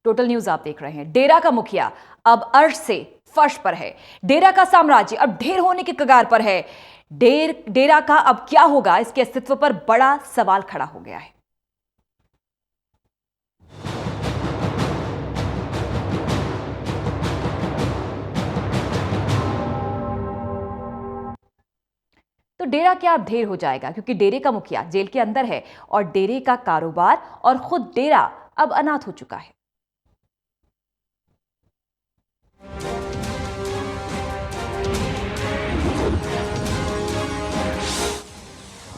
Total news आप देख रहे हैं। डेरा का मुखिया अब अर्श से फर्श पर है। डेरा का साम्राज्य अब ढेर होने के कगार पर है। डेरा का अब क्या होगा, इसके अस्तित्व पर बड़ा सवाल खड़ा हो गया है। तो डेरा क्या अब ढेर हो जाएगा, क्योंकि डेरे का मुखिया जेल के अंदर है और डेरे का कारोबार और खुद डेरा अब अनाथ हो चुका है।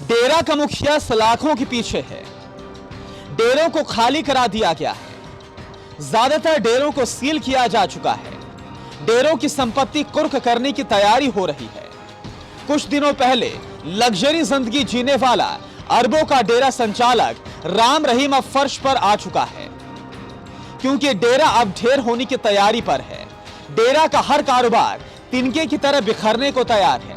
डेरा का मुखिया सलाखों के पीछे है। डेरों को खाली करा दिया गया है। ज्यादातर डेरों को सील किया जा चुका है। डेरों की संपत्ति कुर्क करने की तैयारी हो रही है। कुछ दिनों पहले लग्जरी जिंदगी जीने वाला अरबों का डेरा संचालक राम रहीम अब फर्श पर आ चुका है, क्योंकि डेरा अब ढेर होने की तैयारी पर है। डेरा का हर कारोबार तिनके की तरह बिखरने को तैयार है।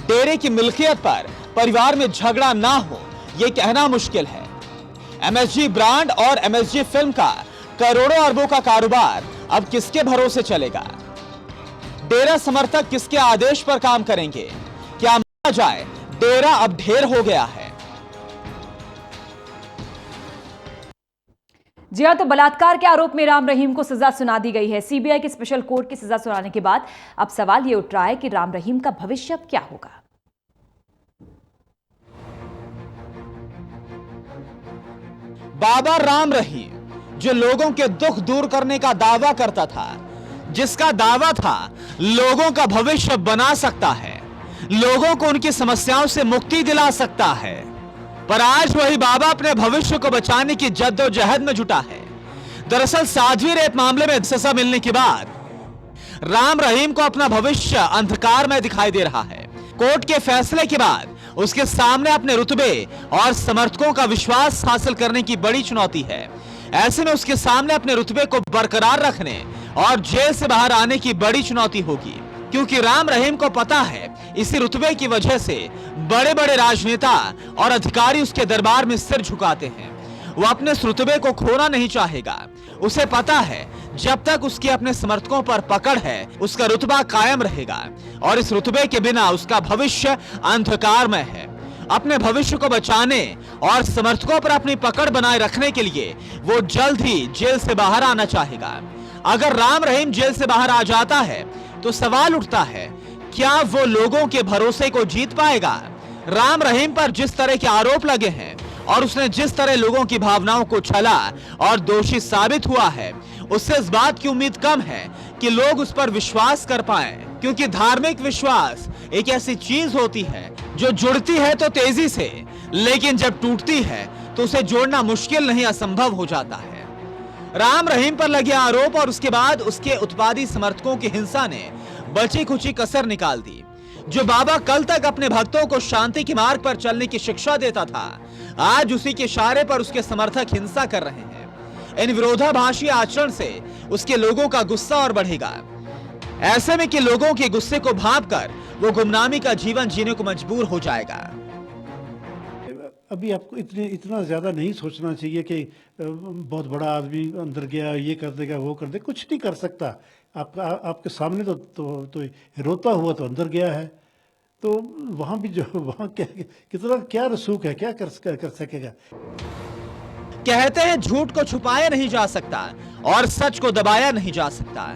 डेरे की मिल्कियत पर परिवार में झगड़ा ना हो, यह कहना मुश्किल है। एमएसजी ब्रांड और एमएसजी फिल्म का करोड़ों अरबों का कारोबार अब किसके भरोसे चलेगा? डेरा समर्थक किसके आदेश पर काम करेंगे? क्या माना जाए डेरा अब ढेर हो गया है? जी हां, तो बलात्कार के आरोप में राम रहीम को सजा सुना दी गई है। सीबीआई के स्पेशल कोर्ट की सजा सुनाने के बाद अब सवाल यह उठ रहा है कि राम रहीम का भविष्य अब क्या होगा। बाबा राम रहीम, जो लोगों के दुख दूर करने का दावा करता था, जिसका दावा था लोगों का भविष्य बना सकता है, लोगों को उनकी समस्याओं से मुक्ति दिला सकता है, पर आज वही बाबा अपने भविष्य को बचाने की जद्दोजहद में जुटा है। दरअसल साध्वी रेप मामले में सजा मिलने के बाद राम रहीम को अपना भविष्य अंधकार में दिखाई दे रहा है। कोर्ट के फैसले के बाद उसके सामने अपने रुतबे और समर्थकों का विश्वास हासिल करने की बड़ी चुनौती है। ऐसे में उसके सामने अपने रुतबे को बरकरार रखने और जेल से बाहर आने की बड़ी चुनौती होगी, क्योंकि राम रहीम को पता है इसी रुतबे की वजह से बड़े बड़े राजनेता और अधिकारी उसके दरबार में सिर झुकाते हैं। वो अपने इस रुतबे को खोना नहीं चाहेगा। उसे पता है जब तक उसके अपने समर्थकों पर पकड़ है, उसका रुतबा कायम रहेगा और इस रुतबे के बिना उसका भविष्य अंधकारमय है। अपने भविष्य को बचाने और समर्थकों पर अपनी पकड़ बनाए रखने के लिए वो जल्द ही जेल से बाहर आना चाहेगा। अगर राम रहीम जेल से बाहर आ जाता है तो सवाल उठता है, क्या वो लोगों के भरोसे को जीत पाएगा? राम रहीम पर जिस तरह के आरोप लगे हैं और उसने जिस तरह लोगों की भावनाओं को छला और दोषी साबित हुआ है, उससे इस बात की उम्मीद कम है कि लोग उस पर विश्वास कर पाएं, क्योंकि धार्मिक विश्वास एक ऐसी चीज होती है जो जुड़ती है तो तेजी से, लेकिन जब टूटती है तो उसे जोड़ना मुश्किल नहीं असंभव हो जाता है। राम रहीम पर लगे आरोप और उसके बाद उसके उत्पादी समर्थकों की हिंसा ने बची खुची कसर निकाल दी। जो बाबा कल तक अपने भक्तों को शांति के मार्ग पर चलने की शिक्षा देता था, आज उसी के इशारे पर उसके समर्थक हिंसा कर रहे हैं। इन विरोधाभासी आचरण से उसके लोगों का गुस्सा और बढ़ेगा। ऐसे में कि लोगों के गुस्से को भांपकर वो गुमनामी का जीवन जीने को मजबूर हो जाएगा। अभी आपको इतना ज्यादा नहीं सोचना चाहिए कि बहुत बड़ा आदमी अंदर गया, ये कर देगा, वो कर देगा। कुछ नहीं कर सकता। आपके सामने तो रोता हुआ तो अंदर गया है, तो वहां भी जो वहां क्या रसूख है, क्या कर सकेगा? कहते हैं झूठ को छुपाया नहीं जा सकता और सच को दबाया नहीं जा सकता।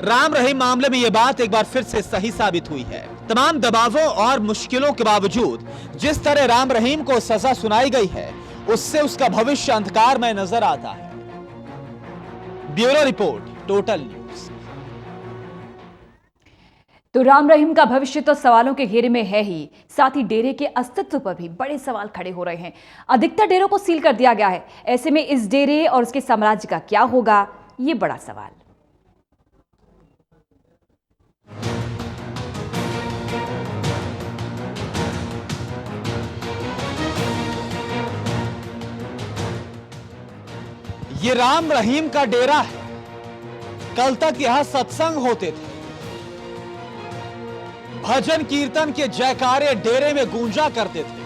राम रहीम मामले में यह बात एक बार फिर से सही साबित हुई है। तमाम दबावों और मुश्किलों के बावजूद जिस तरह राम रहीम को सजा सुनाई गई है, उससे उसका भविष्य अंधकार में नजर आता है। Bureau report, total news. तो राम रहीम का भविष्य तो सवालों के घेरे में है ही, साथ ही डेरे के अस्तित्व पर भी बड़े सवाल खड़े हो रहे हैं। अधिकतर डेरों को सील कर दिया गया है। ऐसे में इस डेरे और उसके साम्राज्य का क्या होगा, ये बड़ा सवाल। ये राम रहीम का डेरा है। कल तक यहां सत्संग होते थे, भजन कीर्तन के जयकारे डेरे में गूंजा करते थे,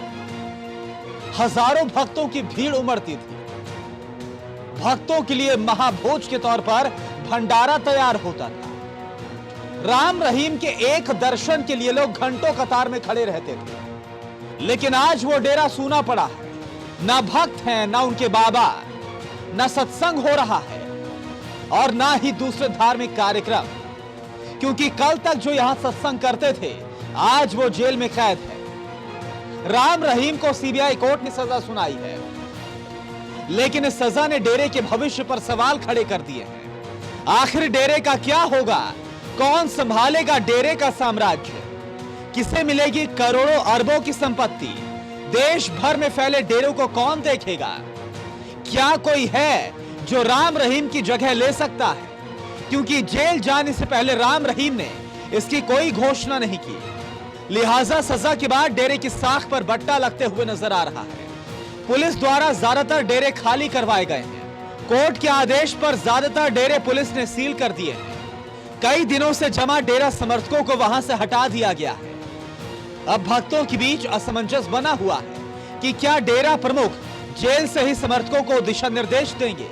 हजारों भक्तों की भीड़ उमड़ती थी। भक्तों के लिए महाभोज के तौर पर भंडारा तैयार होता था। राम रहीम के एक दर्शन के लिए लोग घंटों कतार में खड़े रहते थे, लेकिन आज वो डेरा सूना पड़ा है। ना भक्त हैं, ना उनके बाबा, ना सत्संग हो रहा है और ना ही दूसरे धार्मिक कार्यक्रम, क्योंकि कल तक जो यहां सत्संग करते थे आज वो जेल में कैद है। राम रहीम को सीबीआई कोर्ट ने सजा सुनाई है, लेकिन इस सजा ने डेरे के भविष्य पर सवाल खड़े कर दिए हैं। आखिर डेरे का क्या होगा? कौन संभालेगा डेरे का साम्राज्य? किसे मिलेगी करोड़ों अरबों की संपत्ति? देश भर में फैले डेरों को कौन देखेगा? क्या कोई है जो राम रहीम की जगह ले सकता है? क्योंकि जेल जाने से पहले राम रहीम ने इसकी कोई घोषणा नहीं की, लिहाजा सजा के बाद डेरे की साख पर बट्टा लगते हुए नजर आ रहा है। पुलिस द्वारा ज्यादातर डेरे खाली करवाए गए हैं। कोर्ट के आदेश पर ज्यादातर डेरे पुलिस ने सील कर दिए हैं। कई दिनों से जमा डेरा समर्थकों को वहां से हटा दिया गया है। अब भक्तों के बीच असमंजस बना हुआ है कि क्या डेरा प्रमुख जेल से ही समर्थकों को दिशा निर्देश देंगे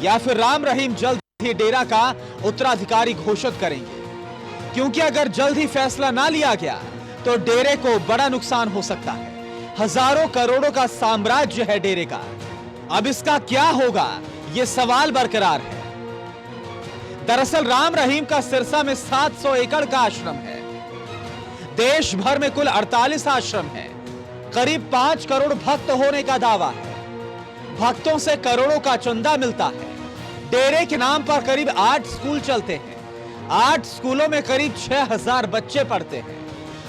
या फिर राम रहीम जल्द ही डेरा का उत्तराधिकारी घोषित करेंगे। क्योंकि अगर जल्द ही फैसला ना लिया गया तो डेरे को बड़ा नुकसान हो सकता है। हजारों करोड़ों का साम्राज्य है डेरे का। अब इसका क्या होगा, यह सवाल बरकरार है। दरअसल राम रहीम का सिरसा में 700 एकड़ का आश्रम है। देश भर में कुल 48 आश्रम है। करीब 5 करोड़ भक्त होने का दावा है। भक्तों से करोड़ों का चंदा मिलता है। डेरे के नाम पर करीब 8 स्कूल चलते हैं। 8 स्कूलों में करीब 6000 बच्चे पढ़ते हैं।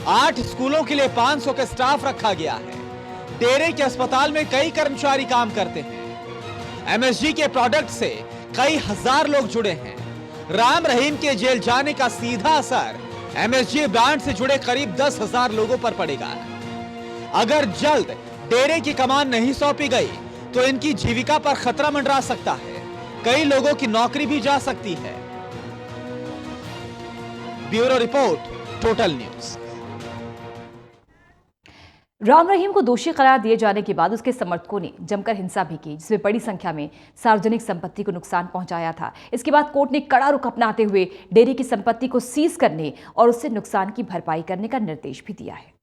8 स्कूलों के लिए 500 के स्टाफ रखा गया है। डेरे के अस्पताल में कई कर्मचारी काम करते हैं। एमएसजी के प्रोडक्ट से कई हजार लोग जुड़े हैं। राम रहीम के जेल जाने का सीधा असर एमएसजी ब्रांड से जुड़े करीब 10,000 लोगों पर पड़ेगा। अगर जल्द डेरे की कमान नहीं सौंपी गई तो इनकी जीविका पर खतरा मंडरा सकता है। कई लोगों की नौकरी भी जा सकती है। Bureau report, total news. Ram Rahim को दोषी करार दिए जाने के बाद उसके समर्थकों ने जमकर हिंसा भी की, जिसमें बड़ी संख्या में सार्वजनिक संपत्ति को नुकसान पहुंचाया था। इसके बाद कोर्ट ने कड़ा रुख अपनाते हुए डेरे की संपत्ति को सीज करने और उससे नुकसान की भरपाई करने का निर्देश भी दिया है।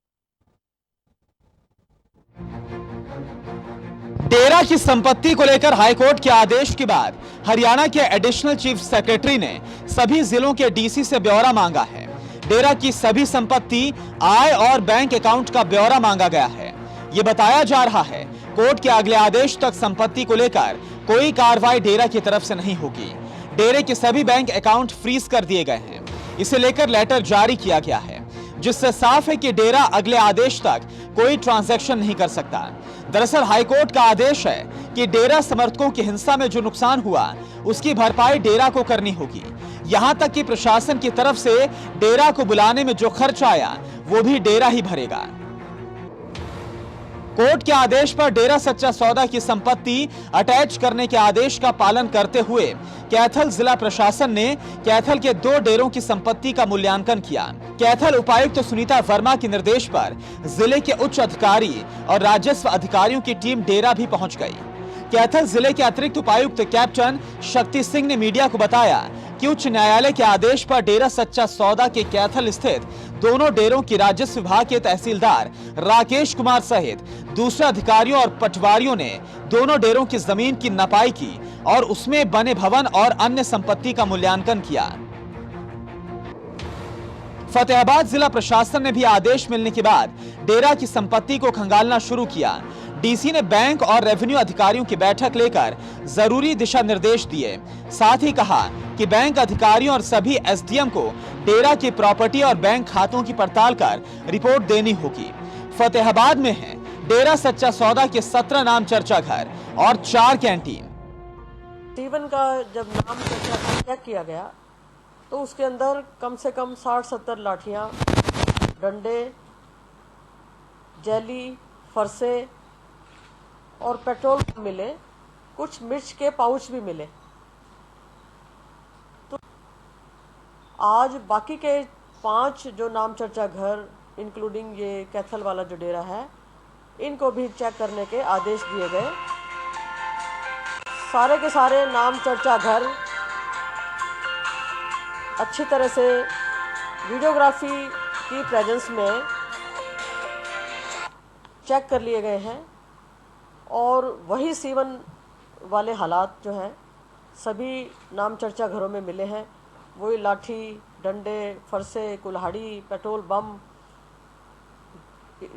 डेरा की संपत्ति को लेकर हाईकोर्ट के आदेश के बाद हरियाणा के एडिशनल चीफ सेक्रेटरी ने सभी जिलों के डीसी से ब्यौरा मांगा है। डेरा की सभी संपत्ति, आय और बैंक अकाउंट का ब्यौरा मांगा गया है। यह बताया जा रहा है कोर्ट के अगले आदेश तक संपत्ति को लेकर कोई कार्रवाई डेरा की तरफ से नहीं होगी। डेरे के सभी बैंक अकाउंट फ्रीज कर दिए गए हैं। इसे लेकर लेटर जारी किया गया है, जिससे साफ है कि डेरा अगले आदेश तक कोई ट्रांजैक्शन नहीं कर सकता। दरअसल हाईकोर्ट का आदेश है कि डेरा समर्थकों की हिंसा में जो नुकसान हुआ उसकी भरपाई डेरा को करनी होगी। यहां तक कि प्रशासन की तरफ से डेरा को बुलाने में जो खर्च आया वो भी डेरा ही भरेगा। कोर्ट के आदेश पर डेरा सच्चा सौदा की संपत्ति अटैच करने के आदेश का पालन करते हुए कैथल जिला प्रशासन ने कैथल के 2 डेरों की संपत्ति का मूल्यांकन किया। कैथल उपायुक्त सुनीता वर्मा के निर्देश पर जिले के उच्च अधिकारी और राजस्व अधिकारियों की टीम डेरा भी पहुंच गई। कैथल जिले के अतिरिक्त उपायुक्त कैप्टन शक्ति सिंह ने मीडिया को बताया कि उच्च न्यायालय के आदेश पर डेरा सच्चा सौदा के कैथल स्थित दोनों डेरों की राजस्व विभाग के तहसीलदार राकेश कुमार सहित दूसरे अधिकारियों और पटवारियों ने दोनों डेरों की जमीन की नपाई की और उसमें बने भवन और अन्य संपत्ति का मूल्यांकन किया। फतेहाबाद जिला प्रशासन ने भी आदेश मिलने के बाद डेरा की संपत्ति को खंगालना शुरू किया। डीसी ने बैंक और रेवेन्यू अधिकारियों की बैठक लेकर जरूरी दिशा निर्देश दिए। साथ ही कहा कि बैंक अधिकारियों और सभी एसडीएम को डेरा की प्रॉपर्टी और बैंक खातों की पड़ताल कर रिपोर्ट देनी होगी। फतेहाबाद में है डेरा सच्चा सौदा के 17 नाम चर्चा घर और 4 कैंटीन। स्टीवन का जब नाम चर्चा चेक किया गया तो उसके अंदर कम से कम 60-70 लाठियां, डंडे, जेली, फरसे और पेट्रोल मिले। कुछ मिर्च के पाउच भी मिले। तो आज बाकी के 5 जो नाम चर्चा घर इंक्लूडिंग ये कैथल वाला जो डेरा है, इनको भी चेक करने के आदेश दिए गए। सारे के सारे नाम चर्चा घर अच्छी तरह से वीडियोग्राफी की प्रेजेंस में चेक कर लिए गए हैं और वही सीवन वाले हालात जो हैं सभी नाम चर्चा घरों में मिले हैं। वही लाठी, डंडे, फरसे, कुल्हाड़ी, पेट्रोल बम,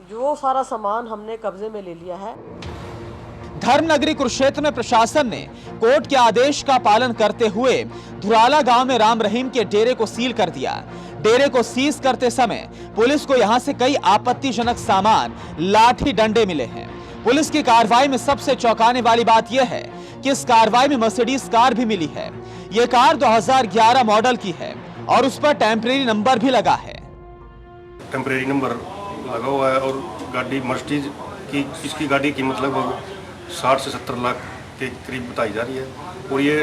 जो सारा सामान हमने कब्जे में ले लिया है। धर्मनगरी कुरुक्षेत्र में प्रशासन ने कोर्ट के आदेश का पालन करते हुए धुराला गांव में राम रहीम के डेरे को सील कर दिया। डेरे को सीज करते समय पुलिस को यहां से कई आपत्तिजनक सामान, लाठी, डंडे मिले हैं। पुलिस की कार्रवाई में सबसे चौंकाने वाली बात यह है कि इस कार्रवाई में मर्सिडीज कार भी मिली है। यह कार 2011 मॉडल की है और उस पर टेम्परेरी नंबर भी लगा है। टेम्परेरी नंबर लगा हुआ है और गाड़ी मर्सिडीज की, इसकी गाड़ी की कीमत लगभग 60 से 70 लाख के करीब बताई जा रही है और ये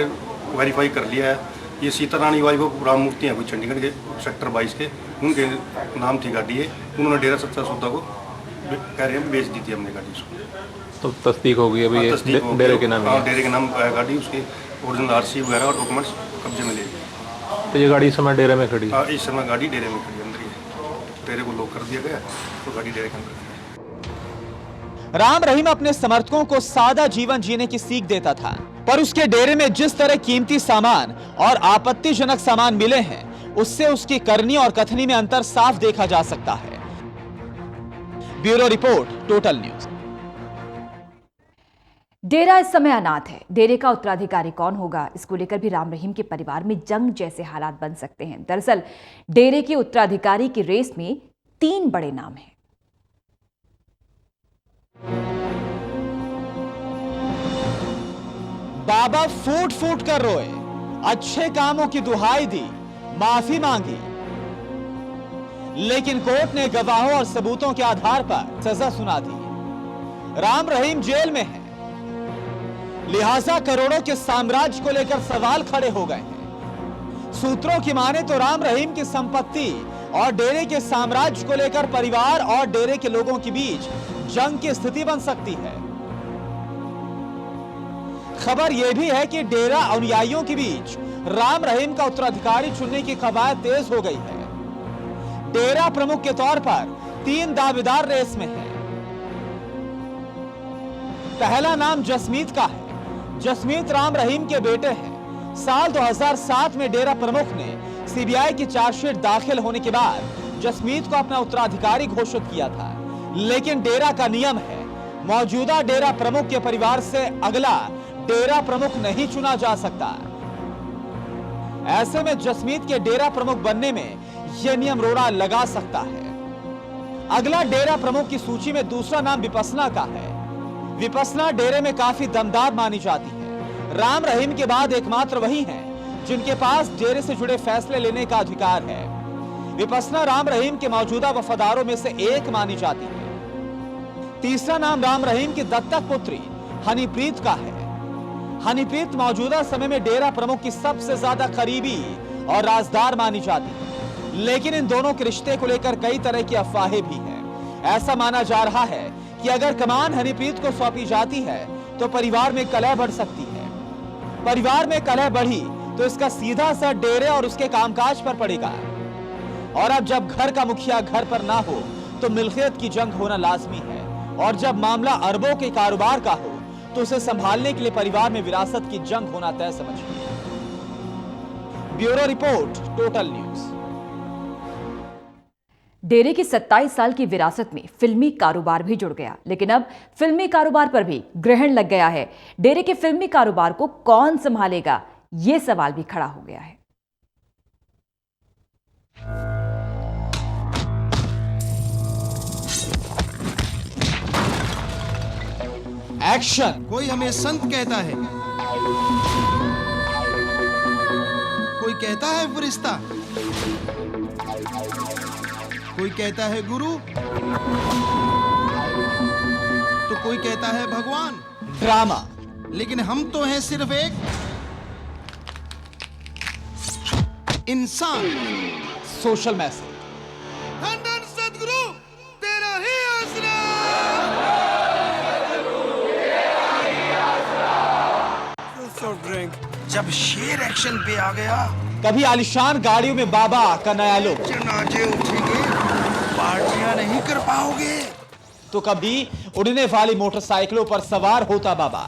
वेरीफाई कर लिया है। ये सीता रानी वाइफ राम मूर्ति हैं कोई चंडीगढ़ के सेक्टर 22 के, उनके नाम थी गाड़ी है। उन्होंने डेरा सच्चा सौदा को कह रहे हैं बेच दी थी हमने गाड़ी उसको। तो तस्दीक हो गई अभी ये डेरे के नाम है? डेरे के नाम गाड़ी, उसके ओरिजिनल आरसी वगैरह और डॉक्यूमेंट्स कब्जे में ले लिए। तो ये गाड़ी इस समय डेरे में खड़ी है? इस समय गाड़ी डेरे में खड़ी अंदर ही है। डेरे को लॉक कर दिया गया तो गाड़ी डेरे के अंदर। राम रहीम अपने समर्थकों को सादा जीवन जीने की सीख देता था, पर उसके डेरे में जिस तरह कीमती सामान और आपत्तिजनक सामान मिले हैं, उससे उसकी करनी और कथनी में अंतर साफ देखा जा सकता है। Bureau report, total news. Dera इस समय अनाथ है। डेरे का उत्तराधिकारी कौन होगा, इसको लेकर भी राम रहीम के परिवार में जंग जैसे हालात बन सकते हैं। दरअसल डेरे के उत्तराधिकारी की रेस में 3 बड़े नाम हैं। बाबा फूट फूट कर रोए, अच्छे कामों की दुहाई दी, माफी मांगी, लेकिन कोर्ट ने गवाहों और सबूतों के आधार पर सजा सुना दी। राम रहीम जेल में है, लिहाजा करोड़ों के साम्राज्य को लेकर सवाल खड़े हो गए हैं। सूत्रों की माने तो राम रहीम की संपत्ति और डेरे के साम्राज्य को लेकर परिवार और डेरे के लोगों के बीच जंग की स्थिति बन सकती है। खबर यह भी है कि डेरा अनुयायियों के बीच राम रहीम का उत्तराधिकारी चुनने की कवायद तेज हो गई है। डेरा प्रमुख के तौर पर 3 दावेदार रेस में हैं। पहला नाम जसमीत का है। जसमीत राम रहीम के बेटे हैं। साल 2007 में डेरा प्रमुख ने सीबीआई की चार्जशीट दाखिल होने के बाद जसमीत को अपना उत्तराधिकारी घोषित किया था, लेकिन डेरा का नियम है मौजूदा डेरा प्रमुख के परिवार से अगला डेरा प्रमुख नहीं चुना जा सकता। ऐसे में जसमीत के डेरा प्रमुख बनने में यह नियम रोड़ा लगा सकता है। अगला डेरा प्रमुख की सूची में दूसरा नाम विपसना का है। विपसना डेरे में काफी दमदार मानी जाती है। राम रहीम के बाद एकमात्र वही हैं जिनके पास डेरे से जुड़े फैसले लेने का अधिकार है। विपसना राम रहीम के मौजूदा वफादारों में से एक मानी जाती है। तीसरा नाम राम रहीम की दत्तक पुत्री हनीप्रीत का है। हनीप्रीत मौजूदा समय में डेरा प्रमुख की सबसे ज्यादा करीबी और राजदार मानी जाती है, लेकिन इन दोनों के रिश्ते को लेकर कई तरह की अफवाहें भी हैं। ऐसा माना जा रहा है कि अगर कमान हनीप्रीत को सौंपी जाती है तो परिवार में कलह बढ़ सकती है। परिवार में कलह बढ़ी तो इसका सीधा असर डेरे और उसके कामकाज पर पड़ेगा। और अब जब घर का मुखिया घर पर ना हो तो मिल्कियत की जंग होना लाजमी है, और जब मामला अरबों के कारोबार का हो तो उसे संभालने के लिए परिवार में विरासत की जंग होना तय समझिए। Bureau report, total news. डेरे की 27 साल की विरासत में फिल्मी कारोबार भी जुड़ गया, लेकिन अब फिल्मी कारोबार पर भी ग्रहण लग गया है। डेरे के फिल्मी कारोबार को कौन संभालेगा, यह सवाल भी खड़ा हो गया है। एक्शन। कोई हमें संत कहता है, कोई कहता है फरिश्ता, कोई कहता है गुरु, तो कोई कहता है भगवान। ड्रामा। लेकिन हम तो हैं सिर्फ एक इंसान। Social message. धन सदगुरु तेरा ही आसरा। जब शेर एक्शन पे आ गया, कभी आलिशान गाड़ियों में बाबा का नया लुक, जनाजे उठेंगे, पार्टियां नहीं कर पाओगे। तो कभी उड़ने वाली मोटरसाइकिलों पर सवार होता बाबा।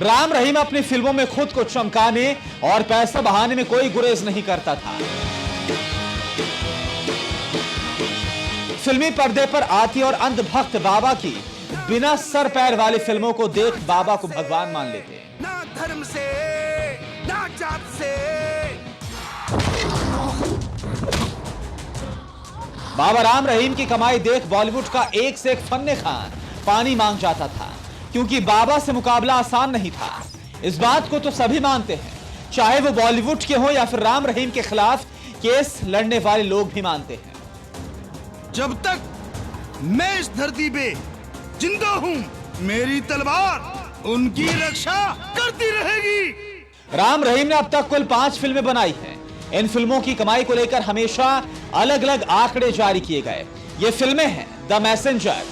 राम रहीम अपनी फिल्मों में खुद को चमकाने और पैसा बहाने में कोई गुरेज नहीं करता था। फिल्मी पर्दे पर आती और अंधभक्त बाबा की बिना सर पैर वाली फिल्मों को देख बाबा को भगवान मान लेते। ना धर्म से, ना जात से। बाबा राम रहीम की कमाई देख बॉलीवुड का एक से एक फन्ने खान पानी मांग जाता था, क्योंकि बाबा से मुकाबला आसान नहीं था। इस बात को तो सभी मानते हैं, चाहे वो बॉलीवुड के हो या फिर राम रहीम के खिलाफ केस लड़ने वाले लोग भी मानते हैं। जब तक मैं इस धरती पे जिंदा हूं, मेरी तलवार उनकी रक्षा करती रहेगी। राम रहीम ने अब तक कुल 5 फिल्में बनाई हैं। इन फिल्मों की कमाई को लेकर हमेशा अलग अलग आंकड़े जारी किए गए। ये फिल्में हैं द मैसेंजर,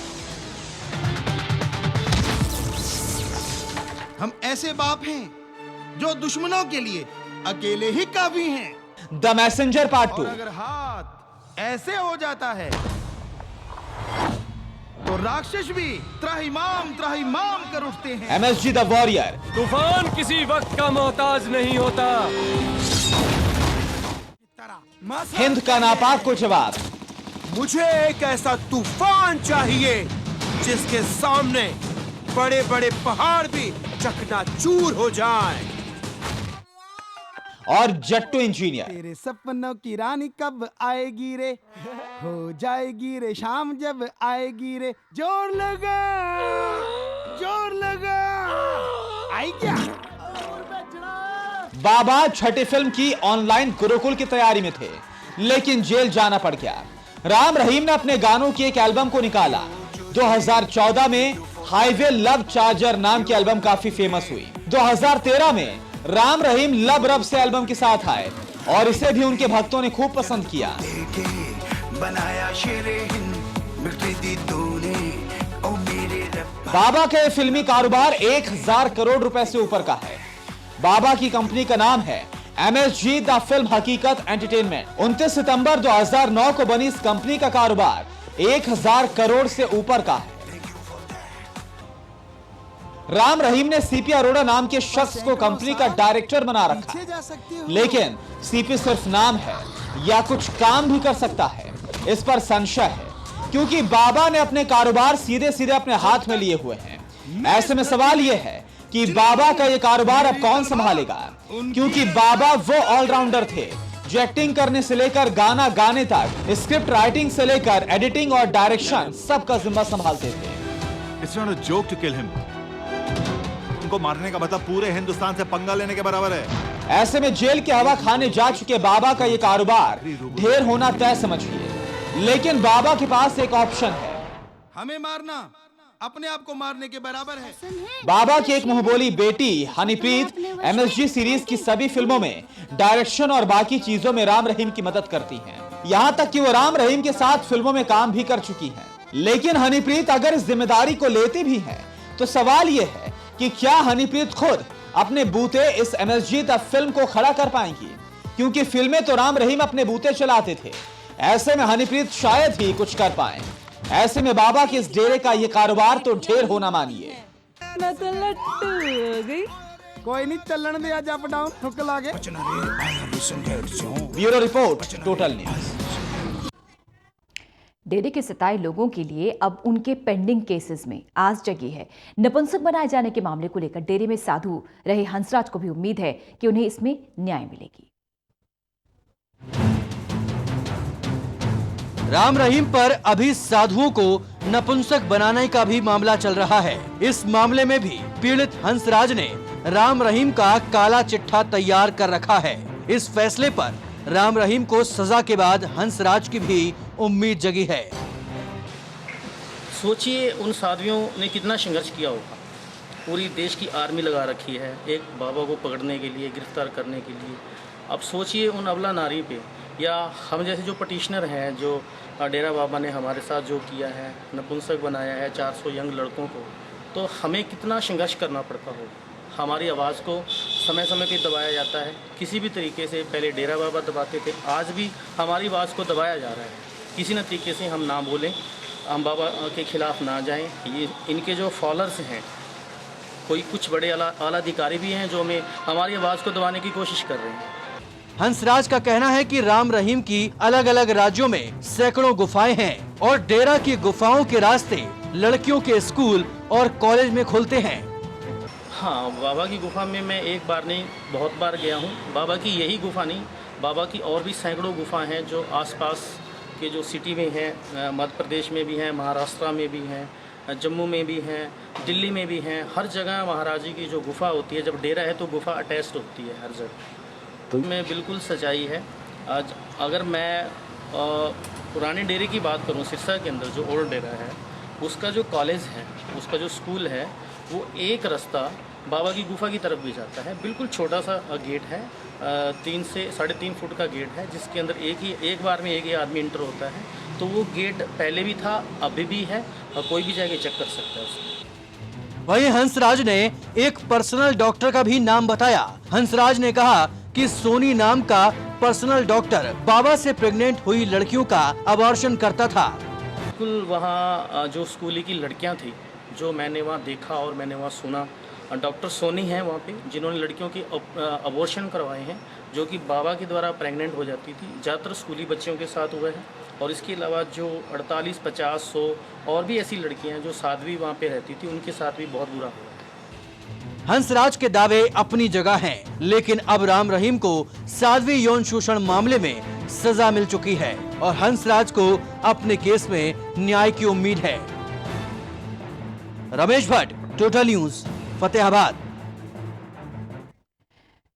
हम ऐसे बाप हैं जो दुश्मनों के लिए अकेले ही काफी हैं। द मैसेंजर पार्ट 2, और अगर हाथ ऐसे हो जाता है तो राक्षस भी त्राहिमाम कर उठते हैं। MSG द वॉरियर, तूफान किसी वक्त का मोहताज नहीं होता। हिंद का नापाक को जवाब, मुझे एक ऐसा तूफान चाहिए जिसके सामने बड़े बड़े पहाड़ भी चकनाचूर हो जाएं। और जट्टू इंजीनियर, तेरे सपनों की रानी कब आएगी रे, हो जाएगी रे शाम जब आएगी रे, जोर लगा आई क्या। बाबा छठी फिल्म की ऑनलाइन गुरुकुल की तैयारी में थे, लेकिन जेल जाना पड़ गया। राम रहीम ने अपने गानों की एक एल्बम को निकाला। 2014 में हाईवे लव चार्जर नाम की एल्बम काफी फेमस हुई। 2013 में राम रहीम लब रब से एल्बम के साथ आए और इसे भी उनके भक्तों ने खूब पसंद किया। बनाया शेरे हिंद, मिट्टी दी तूने, ओ मेरे रब्बा। बाबा का फिल्मी कारोबार 1000 करोड़ रुपए से ऊपर का है। बाबा की कंपनी का नाम है MSG द फिल्म हकीकत एंटरटेनमेंट। 29 सितंबर 2009 को बनी इस कंपनी का कारोबार 1000 करोड़ से ऊपर का है। राम रहीम ने सीपी अरोड़ा नाम के शख्स को कंपनी का डायरेक्टर बना रखा है, लेकिन सीपी सिर्फ नाम है या कुछ काम भी कर सकता है, इस पर संशय है, क्योंकि बाबा ने अपने कारोबार सीधे सीधे अपने हाथ में लिए हुए हैं। ऐसे में सवाल यह है कि बाबा का यह कारोबार अब कौन संभालेगा, क्योंकि बाबा वो ऑलराउंडर थे जो एक्टिंग करने से लेकर गाना गाने तक, स्क्रिप्ट राइटिंग से लेकर एडिटिंग और डायरेक्शन सबका जिम्मा संभालते थे। It's not a joke to kill him. उनको मारने का मतलब पूरे हिंदुस्तान से पंगा लेने के बराबर है। ऐसे में जेल की हवा खाने जा चुके बाबा का यह कारोबार ढेर होना तय समझिए, लेकिन बाबा के पास एक ऑप्शन है। हमें मारना अपने आप को मारने के बराबर है। बाबा की एक मुंहबोली बेटी हनीप्रीत MSG सीरीज की सभी फिल्मों में डायरेक्शन और बाकी चीजों में राम रहीम की मदद करती हैं। यहां तक कि वो राम रहीम के साथ फिल्मों में काम भी कर चुकी हैं। लेकिन हनीप्रीत अगर इस जिम्मेदारी को लेती भी हैं, तो सवाल यह है कि क्या हनीप्रीत खुद अपने बूते इस MSG द फिल्म को खड़ा कर पाएंगी, क्योंकि फिल्में तो राम रहीम अपने बूते चलाते थे। ऐसे में हनीप्रीत शायद ही कुछ कर पाए। ऐसे में बाबा के इस डेरे का ये कारोबार तो ढेर होना मानिए। मैं तो लट्टू हो गई। कोई नहीं, चलन दे आज अप डाउन ठुक लागे। Bureau report, total news. डेरे के सताए लोगों के लिए अब उनके पेंडिंग केसेस में आस जगी है। नपुंसक बनाए जाने के मामले को लेकर डेरे में साधु रहे हंसराज को भी उम्मीद है कि उन्हें इसमें न्याय मिलेगी। राम रहीम पर अभी साधुओं को नपुंसक बनाने का भी मामला चल रहा है। इस मामले में भी पीड़ित हंसराज ने राम रहीम का काला चिट्ठा तैयार कर रखा है। इस फैसले पर राम रहीम को सजा के बाद हंसराज की भी उम्मीद जगी है। सोचिए उन साधुओं ने कितना संघर्ष किया होगा। पूरी देश की आर्मी लगा रखी है एक बाबा को पकड़ने के लिए, गिरफ्तार करने के लिए। अब सोचिए उन अबला नारी पे, या हम जैसे जो पटिशनर हैं, जो डेरा बाबा ने हमारे साथ जो किया है, नपुंसक बनाया है 400 यंग लड़कों को, तो हमें कितना संघर्ष करना पड़ता हो। हमारी आवाज़ को समय समय पे दबाया जाता है किसी भी तरीके से। पहले डेरा बाबा दबाते थे, आज भी हमारी आवाज़ को दबाया जा रहा है। किसी न तरीके से हम ना बोलें, हम बाबा के खिलाफ ना जाएं। ये इनके जो फॉलोअर्स हैं, कोई कुछ बड़े आला अधिकारी भी हैं जो हमारी आवाज़ को दबाने की कोशिश कर रहे हैं। हंसराज का कहना है कि राम रहीम की अलग अलग राज्यों में सैकड़ों गुफाएं हैं और डेरा की गुफाओं के रास्ते लड़कियों के स्कूल और कॉलेज में खुलते हैं। हाँ, बाबा की गुफा में मैं एक बार नहीं बहुत बार गया हूँ। बाबा की यही गुफा नहीं, बाबा की और भी सैकड़ों गुफा हैं जो आसपास के जो सिटी में हैं, मध्य प्रदेश में भी हैं, महाराष्ट्र में भी हैं, जम्मू में भी हैं, दिल्ली में भी हैं। हर जगह महाराज जी की जो गुफा होती है, जब डेरा है तो गुफा अटैच्ड होती है हर जगह। तो में बिल्कुल सच्चाई है। आज अगर मैं पुराने डेरे की बात करूं, सिरसा के अंदर जो ओल्ड डेरा है, उसका जो कॉलेज है, उसका जो स्कूल है, वो एक रास्ता बाबा की गुफा की तरफ भी जाता है। बिल्कुल छोटा सा गेट है, 3 से 3.5 फुट का गेट है, जिसके अंदर एक बार में एक ही आदमी इंटर होता है। तो वो गेट पहले भी था, अभी भी है, और कोई भी जाके चेक कर सकता है उसको। वहीं हंसराज ने एक पर्सनल डॉक्टर का भी नाम बताया। हंसराज ने कहा कि सोनी नाम का पर्सनल डॉक्टर बाबा से प्रेग्नेंट हुई लड़कियों का अबॉर्शन करता था। बिल्कुल, वहाँ जो स्कूली की लड़कियाँ थी, जो मैंने वहाँ देखा और मैंने वहाँ सुना, डॉक्टर सोनी हैं वहाँ पे, जिन्होंने लड़कियों की अबॉर्शन करवाए हैं, जो कि बाबा के द्वारा प्रेग्नेंट हो जाती थी। ज़्यादातर स्कूली बच्चों के साथ हुए हैं, और इसके अलावा जो 48, 50, 100 और भी ऐसी लड़कियाँ हैं जो साध्वी वहाँ पे रहती थी, उनके साथ भी बहुत बुरा हुआ। हंसराज के दावे अपनी जगह हैं, लेकिन अब राम रहीम को साध्वी यौन शोषण मामले में सजा मिल चुकी है और हंसराज को अपने केस में न्याय की उम्मीद है। Ramesh Bhatt, total news, Fatehabad.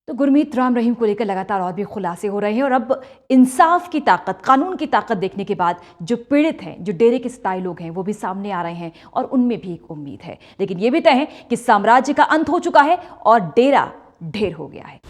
तो गुरमीत, राम रहीम को लेकर लगातार और भी खुलासे हो रहे हैं और अब इंसाफ की ताकत, कानून की ताकत देखने के बाद जो पीड़ित हैं, जो डेरे के सताए लोग हैं, वो भी सामने आ रहे हैं और उनमें भी एक उम्मीद है। लेकिन ये भी तय है कि साम्राज्य का अंत हो चुका है और डेरा ढेर हो गया है।